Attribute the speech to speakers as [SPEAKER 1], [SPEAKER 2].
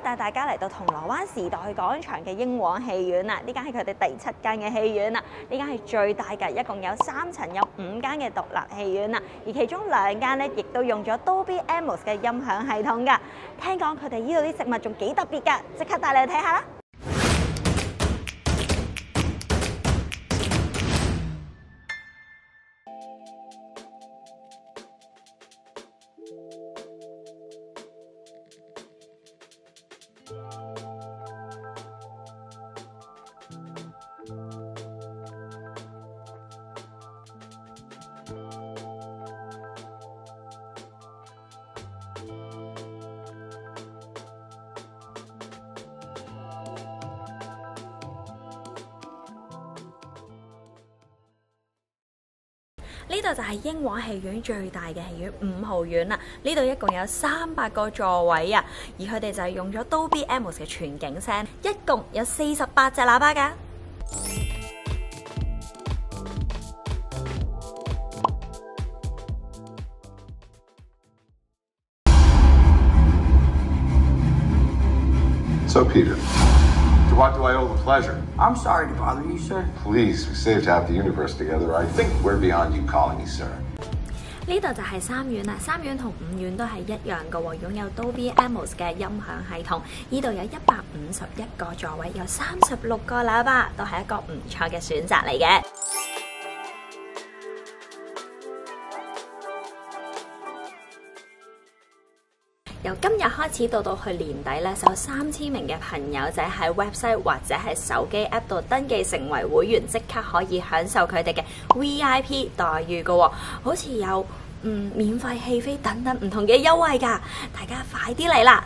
[SPEAKER 1] 帶大家嚟到銅鑼灣時代廣場嘅英皇戲院啦，呢間係佢哋第7間嘅戲院啦，呢間係最大嘅，一共有3層，有5間嘅獨立戲院啦，而其中2間咧亦都用咗 Dolby Atmos 嘅音響系統㗎。聽講佢哋呢度啲食物仲幾特別㗎，即刻帶你去睇下啦！呢度就係英皇戲院最大嘅戲院5號院啦，呢度一共有300個座位啊，而佢哋就係用咗 Dolby Atmos 嘅全景聲，一共有48隻喇叭㗎。
[SPEAKER 2] So, Peter, to what do I owe the pleasure?
[SPEAKER 3] I'm sorry to bother you, sir.
[SPEAKER 2] Please, we saved half the universe together. I think we're beyond you calling me sir.
[SPEAKER 1] 呢度就係3院啦，3院同5院都係一樣嘅喎，擁有 Dolby Atmos 嘅音響系統。呢度有151個座位，有36個喇叭，都係一個唔錯嘅選擇嚟嘅。由今日開始到去年底咧，有3000名嘅朋友仔喺 website 或者係手機 app 度登記成為會員，即刻可以享受佢哋嘅 VIP 待遇嘅喎，好似有免費戲飛等等唔同嘅優惠㗎，大家快啲嚟啦！